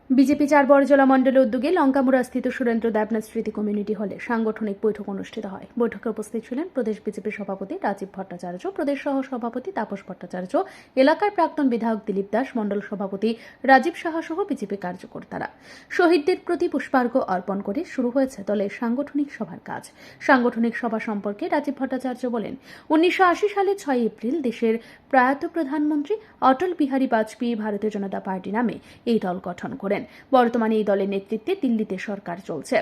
BJP 4 Barjala মণ্ডলের উদ্যোগে লঙ্কামুড়াস্থিত সুরেন্দ্র দেবনাথ স্মৃতি কমিউনিটি হলে সাংগঠনিক বৈঠক অনুষ্ঠিত হয়। বৈঠকে উপস্থিত ছিলেন প্রদেশ বিজেপি সভাপতি রাজীব ভট্টাচার্য, প্রদেশ সহ সভাপতি তাপস ভট্টাচার্য, এলাকার প্রাক্তন বিধায়ক দিলীপ দাস, মণ্ডল সভাপতি রাজীব সাহা সহ বিজেপি কার্যকর্তারা। শহীদদের প্রতি পুষ্পার্ঘ্য অর্পণ করে শুরু হয়েছে দলের সাংগঠনিক সভার কাজ। সাংগঠনিক সভা সম্পর্কে রাজীব ভট্টাচার্য বলেন, 1980 সালের 6 এপ্রিল দেশের প্রয়াত প্রধানমন্ত্রী অটল বিহারী বাজপেয়ী ভারতীয় জনতা পার্টি নামে এই দল গঠন করেন। বর্তমানে এই দলের নেতৃত্বে দিল্লিতে সরকার চলছে।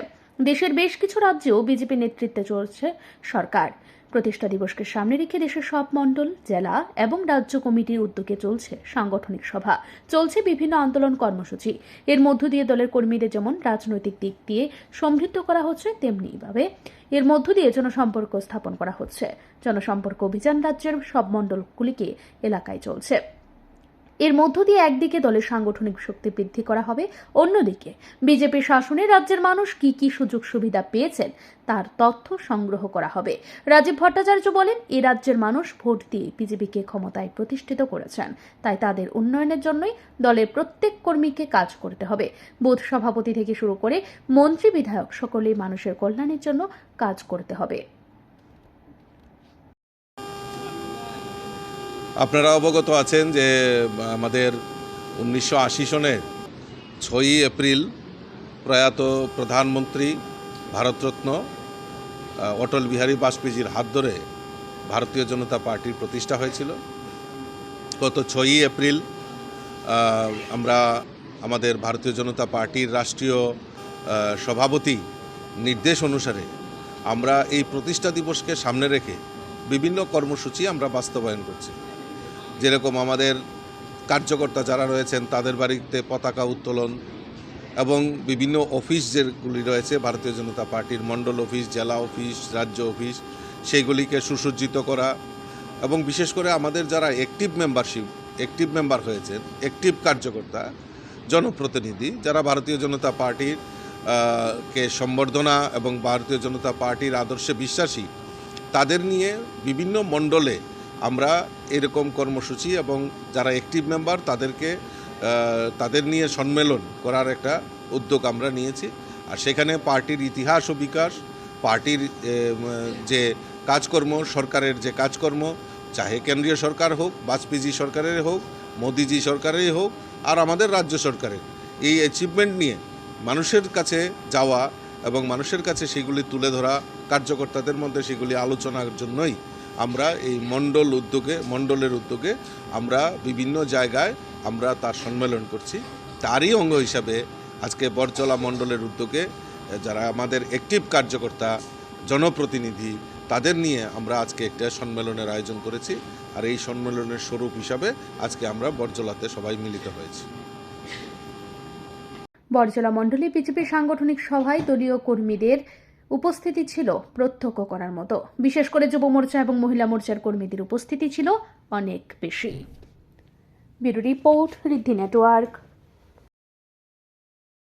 দেশের বেশ কিছু রাজ্যেও বিজেপি নেতৃত্বে চলছে সরকার। প্রতিষ্ঠা দিবসকে সামনে রেখে দেশের সব মণ্ডল, জেলা এবং রাজ্য কমিটির উদ্যোগে চলছে সাংগঠনিক সভা, চলছে বিভিন্ন আন্দোলন কর্মসূচি। এর মধ্য দিয়ে দলের কর্মীদের যেমন রাজনৈতিক দিক দিয়ে সমৃদ্ধ করা হচ্ছে, তেমনিভাবে এর মধ্য দিয়ে জনসম্পর্ক স্থাপন করা হচ্ছে। জনসম্পর্ক অভিযান রাজ্যের সব মণ্ডলগুলিকে এলাকায় চলছে। এর মধ্য দিয়ে একদিকে দলের সাংগঠনিক শক্তি বৃদ্ধি করা হবে, অন্যদিকে বিজেপি শাসনে রাজ্যের মানুষ কি কি সুযোগ সুবিধা পেয়েছেন তার তথ্য সংগ্রহ করা হবে। রাজীব ভট্টাচার্য বলেন, এই রাজ্যের মানুষ ভোট দিয়ে বিজেপিকে ক্ষমতায় প্রতিষ্ঠিত করেছেন, তাই তাদের উন্নয়নের জন্যই দলের প্রত্যেক কর্মীকে কাজ করতে হবে। বুথ সভাপতি থেকে শুরু করে মন্ত্রী, বিধায়ক সকলেই মানুষের কল্যাণের জন্য কাজ করতে হবে। আপনারা অবগত আছেন যে আমাদের 1980 সনের 6 এপ্রিল প্রয়াত প্রধানমন্ত্রী ভারতরত্ন অটল বিহারী বাজপেয়ীর হাত ধরে ভারতীয় জনতা পার্টির প্রতিষ্ঠা হয়েছিল। গত 6 এপ্রিল আমরা আমাদের ভারতীয় জনতা পার্টির রাষ্ট্রীয় সভাপতি নির্দেশ অনুসারে আমরা এই প্রতিষ্ঠা দিবসকে সামনে রেখে বিভিন্ন কর্মসূচি আমরা বাস্তবায়ন করছি। যেরকম আমাদের কার্যকর্তা যারা রয়েছেন তাদের বাড়িতে পতাকা উত্তোলন এবং বিভিন্ন অফিস যেগুলি রয়েছে ভারতীয় জনতা পার্টির মণ্ডল অফিস, জেলা অফিস, রাজ্য অফিস, সেইগুলিকে সুসজ্জিত করা এবং বিশেষ করে আমাদের যারা অ্যাক্টিভ মেম্বার হয়েছেন, অ্যাক্টিভ কার্যকর্তা, জনপ্রতিনিধি যারা ভারতীয় জনতা পার্টির কে সম্বর্ধনা এবং ভারতীয় জনতা পার্টির আদর্শে বিশ্বাসী, তাদের নিয়ে বিভিন্ন মণ্ডলে আমরা এরকম কর্মসূচি এবং যারা অ্যাক্টিভ মেম্বার তাদের নিয়ে সম্মেলন করার একটা উদ্যোগ আমরা নিয়েছি। আর সেখানে পার্টির ইতিহাস ও বিকাশ, পার্টির যে কাজকর্ম, সরকারের যে কাজকর্ম, চাহে কেন্দ্রীয় সরকার হোক, বাজপেয়ী সরকারের হোক, মোদিজি সরকারের হোক, আর আমাদের রাজ্য সরকারের এই অ্যাচিভমেন্ট নিয়ে মানুষের কাছে যাওয়া এবং মানুষের কাছে সেগুলি তুলে ধরা, কার্যকর্তাদের মধ্যে সেগুলি আলোচনার জন্যই আমরা এই মণ্ডলের উদ্যোগে আমরা বিভিন্ন জায়গায় আমরা তার সম্মেলন করছি। তারই অঙ্গ হিসাবে আজকে বড়জলা মণ্ডলের উদ্যোগে যারা আমাদের অ্যাক্টিভ কার্যকর্তা, জনপ্রতিনিধি, তাদের নিয়ে আমরা আজকে একটা সম্মেলনের আয়োজন করেছি। আর এই সম্মেলনের স্বরূপ হিসাবে আজকে আমরা বড়জলাতে সবাই মিলিত হয়েছি। বড়জলা মণ্ডলে বিজেপির সাংগঠনিক সভায় দলীয় কর্মীদের উপস্থিতি ছিল প্রত্যক্ষ করার মতো। বিশেষ করে যুব মোর্চা এবং মহিলা মোর্চার কর্মীদের উপস্থিতি ছিল অনেক বেশি। ব্যুরো রিপোর্ট, ঋদ্ধি নেটওয়ার্ক।